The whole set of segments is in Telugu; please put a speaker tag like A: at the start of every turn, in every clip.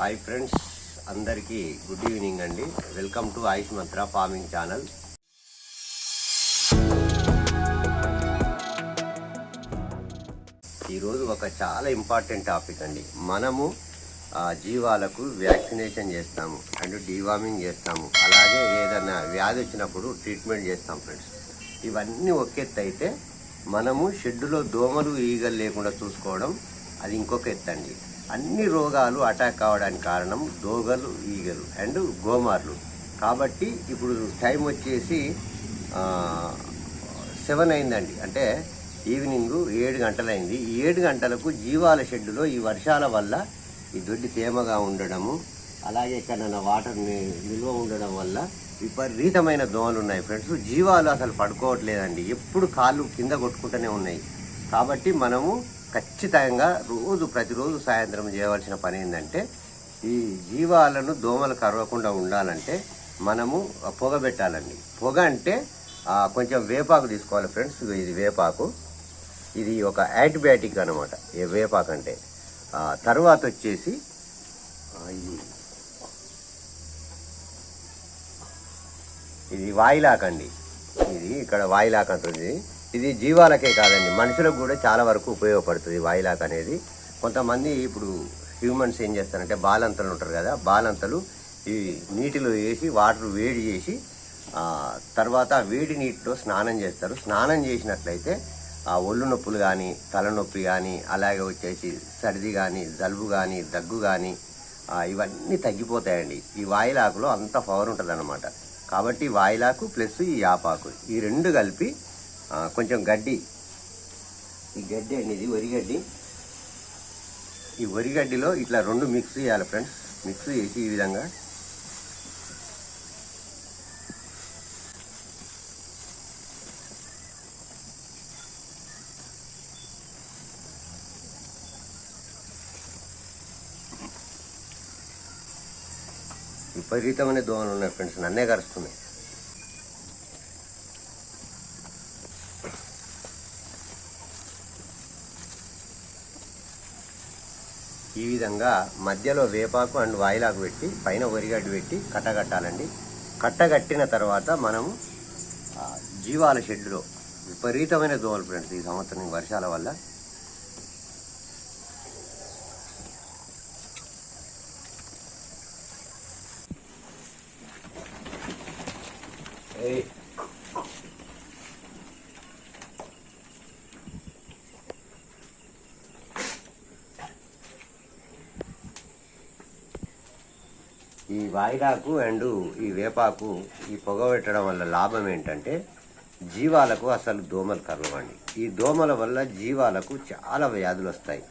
A: హాయ్ ఫ్రెండ్స్, అందరికీ గుడ్ ఈవినింగ్ అండి. Welcome to Ayush Mantra farming channel. ఈరోజు ఒక చాలా ఇంపార్టెంట్ టాపిక్ అండి. మనము జీవాలకు వ్యాక్సినేషన్ చేస్తాము అండ్ డీవార్మింగ్ చేస్తాము, అలాగే ఏదైనా వ్యాధి వచ్చినప్పుడు ట్రీట్మెంట్ చేస్తాం ఫ్రెండ్స్. ఇవన్నీ ఒక ఎత్తు అయితే మనము షెడ్డులో దోమలు ఈగలు లేకుండా చూసుకోవడం అది ఇంకొక ఎత్తు అండి. అన్ని రోగాలు అటాక్ కావడానికి కారణం దోగలు, ఈగలు అండ్ గోమార్లు. కాబట్టి ఇప్పుడు టైం వచ్చేసి 7 అయిందండి, అంటే ఈవినింగ్ 7 గంటలైంది. ఈ 7 గంటలకు జీవాల షెడ్డులో ఈ వర్షాల వల్ల ఈ దొడ్డి తేమగా ఉండడము, అలాగే ఎక్కడైనా వాటర్ నిల్వ ఉండడం వల్ల విపరీతమైన దోమలు ఉన్నాయి ఫ్రెండ్స్. జీవాలు అసలు పడుకోవట్లేదండి, ఎప్పుడు కాళ్ళు కింద కొట్టుకుంటూనే ఉన్నాయి. కాబట్టి మనము ఖచ్చితంగా ప్రతిరోజు సాయంత్రం చేయవలసిన పని ఏంటంటే, ఈ జీవాలను దోమలు కరవకుండా ఉండాలంటే మనము పొగ పెట్టాలండి. పొగ అంటే కొంచెం వేపాకు తీసుకోవాలి ఫ్రెండ్స్. ఇది వేపాకు, ఇది ఒక యాంటీబయాటిక్ అనమాట ఈ వేపాకు అంటే. తర్వాత వచ్చేసి ఇది వాయిలాక్ అండి. ఇది ఇక్కడ వాయిలాక్ అంటుంది. ఇది జీవాలకే కాదండి, మనుషులకు కూడా చాలా వరకు ఉపయోగపడుతుంది వాయిలాక్ అనేది. కొంతమంది ఇప్పుడు హ్యూమన్స్ ఏం చేస్తారంటే, బాలంతలు ఉంటారు కదా, బాలంతలు ఈ నీటిలో వేసి వాటర్ వేడి చేసి తర్వాత వేడి నీటిలో స్నానం చేస్తారు. స్నానం చేసినట్లయితే ఆ ఒళ్ళు నొప్పులు కానీ, తలనొప్పి కానీ, అలాగే వచ్చేసి సర్ది కానీ, జలుబు కానీ, దగ్గు కానీ ఇవన్నీ తగ్గిపోతాయండి. ఈ వాయిలాకులో అంత పవర్ ఉంటుంది అన్నమాట. కాబట్టి వాయిలాకు ప్లస్ ఈ యాపాకు ఈ రెండు కలిపి కొంచెం గడ్డి, ఈ గడ్డి అండి, ఇది వరిగడ్డి. ఈ వరిగడ్డిలో ఇట్లా రెండు మిక్స్ చేయాలి ఫ్రెండ్స్. మిక్స్ చేసి ఈ విధంగా విపరీతమైన దోమలు ఉన్నాయి ఫ్రెండ్స్, నన్నే కరుస్తున్నాయి. ఈ విధంగా మధ్యలో వేపాకు అండ్ వాయిలాకు పెట్టి పైన వరిగడ్డి పెట్టి కట్టగట్టాలండి. కట్టగట్టిన తర్వాత మనము జీవాల షెడ్డులో విపరీతమైన దోమలు ఫ్రెండ్స్ ఈ సంవత్సరం వర్షాల వల్ల. ఈ వాయిలాకు అండ్ ఈ వేపాకు ఈ పొగ పెట్టడం వల్ల లాభం ఏంటంటే, జీవాలకు అసలు దోమలు కరవండి. ఈ దోమల వల్ల జీవాలకు చాలా వ్యాధులు వస్తాయి.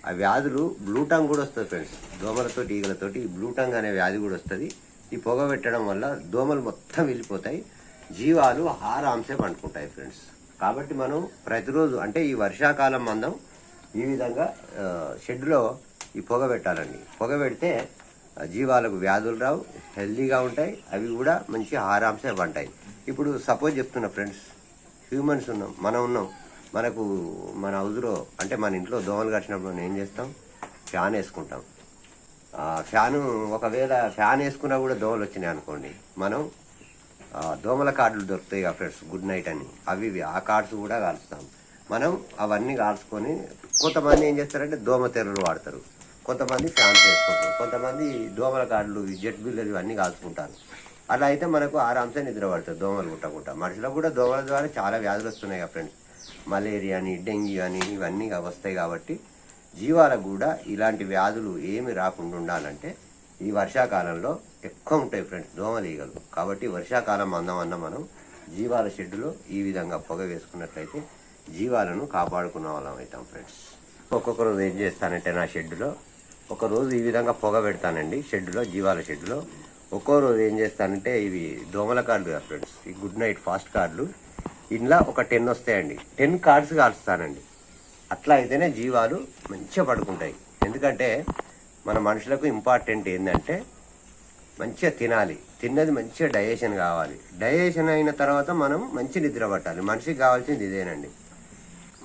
A: ఆ వ్యాధులు బ్లూటంగ్ కూడా వస్తుంది ఫ్రెండ్స్. దోమలతోటి ఈగలతోటి బ్లూటంగ్ అనే వ్యాధి కూడా వస్తుంది. ఈ పొగ పెట్టడం వల్ల దోమలు మొత్తం వెళ్ళిపోతాయి, జీవాలు ఆరాంసే పండుకుంటాయి ఫ్రెండ్స్. కాబట్టి మనం ప్రతిరోజు అంటే ఈ వర్షాకాలం మందం ఈ విధంగా షెడ్లో ఈ పొగ పెట్టాలండి. పొగ పెడితే జీవాలకు వ్యాధులు రావు, హెల్దీగా ఉంటాయి, అవి కూడా మంచి ఆహారాంశం పంటాయి. ఇప్పుడు సపోజ్ చెప్తున్నా ఫ్రెండ్స్, హ్యూమన్స్ ఉన్నాం, మనం ఉన్నాం, మనకు మన హౌస్లో అంటే మన ఇంట్లో దోమలు కట్టినప్పుడు మనం ఏం చేస్తాం, ఫ్యాన్ వేసుకుంటాం. ఫ్యాను ఒకవేళ ఫ్యాన్ వేసుకున్నా కూడా దోమలు వచ్చినాయి అనుకోండి, మనం దోమల కార్డులు దొరుకుతాయి కదా ఫ్రెండ్స్, గుడ్ నైట్ అని, అవి ఆ కార్డ్స్ కూడా కాల్చుతాం. మనం అవన్నీ కాల్చుకొని, కొంతమంది ఏం చేస్తారంటే దోమ తెర్రలు వాడతారు, కొంతమంది ఫ్యాన్స్ వేసుకుంటారు, కొంతమంది దోమల కార్డులు, జెట్ బిల్లలు ఇవన్నీ కాల్చుకుంటారు. అలా అయితే మనకు ఆరాంసే నిద్ర పడుతుంది దోమలు కుట్టకుండా. మనుషులకు కూడా దోమల ద్వారా చాలా వ్యాధులు వస్తున్నాయి కదా ఫ్రెండ్స్, మలేరియా అని, డెంగ్యూ అని ఇవన్నీ వస్తాయి. కాబట్టి జీవాలకు కూడా ఇలాంటి వ్యాధులు ఏమి రాకుండా ఉండాలంటే ఈ వర్షాకాలంలో ఎక్కువ ఉంటాయి ఫ్రెండ్స్ దోమలు, ఈగలు. కాబట్టి వర్షాకాలం అందమన్న మనం జీవాల షెడ్డులో ఈ విధంగా పొగ వేసుకున్నట్లయితే జీవాలను కాపాడుకున్న వాళ్ళం అవుతాం ఫ్రెండ్స్. ఒక్కొక్క రోజు ఏం చేస్తానంటే, నా షెడ్డులో ఒకరోజు ఈ విధంగా పొగ పెడతానండి షెడ్డులో, జీవాల షెడ్డులో. ఒక్కో రోజు ఏం చేస్తానంటే, ఇవి దోమల కార్డులు కదా ఫ్రెండ్స్, ఈ గుడ్ నైట్ ఫాస్ట్ కార్డులు, ఇంట్లో ఒక 10 వస్తాయండి, 10 కార్డ్స్ కాల్స్తానండి. అట్లా అయితేనే జీవాలు మంచిగా పడుకుంటాయి. ఎందుకంటే మన మనుషులకు ఇంపార్టెంట్ ఏంటంటే మంచిగా తినాలి, తిన్నది మంచిగా డైజెషన్ కావాలి. డైజెషన్ అయిన తర్వాత మనం మంచి నిద్ర పట్టాలి. మనిషికి కావాల్సింది ఇదేనండి.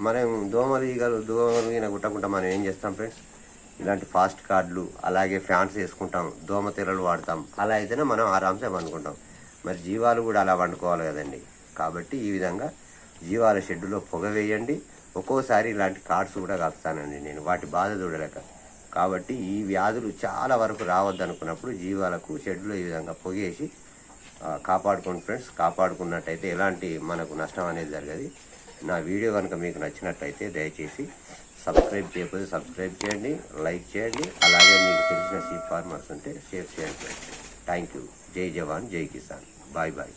A: మనం దోమలు ఈగలు కుట్టకుండా మనం ఏం చేస్తాం ఫ్రెండ్స్, ఇలాంటి ఫాస్ట్ కార్డులు, అలాగే ఫ్యాన్స్ వేసుకుంటాం, దోమతెరలు వాడతాం. అలా అయితేనే మనం ఆరాంసే వండుకుంటాం. మరి జీవాలు కూడా అలా వండుకోవాలి కదండి. కాబట్టి ఈ విధంగా జీవాల షెడ్డులో పొగ వేయండి. ఒక్కోసారి ఇలాంటి కార్డ్స్ కూడా కలుపుతానండి నేను, వాటి బాధ చూడలేక. కాబట్టి ఈ వ్యాధులు చాలా వరకు రావద్దు అనుకున్నప్పుడు జీవాలకు షెడ్లో ఈ విధంగా పొగేసి కాపాడుకోండి ఫ్రెండ్స్. కాపాడుకున్నట్టయితే ఎలాంటి మనకు నష్టం అనేది జరగదు. నా వీడియో కనుక మీకు నచ్చినట్టయితే దయచేసి సబ్స్క్రైబ్ చేయకపోతే సబ్స్క్రైబ్ చేయండి, లైక్ చేయండి. అలాగే మీకు తెలిసిన షీప్ ఫార్మర్స్ ఉంటే షేర్ చేయండి. Thank you. జై జవాన్, జై కిసాన్. Bye bye.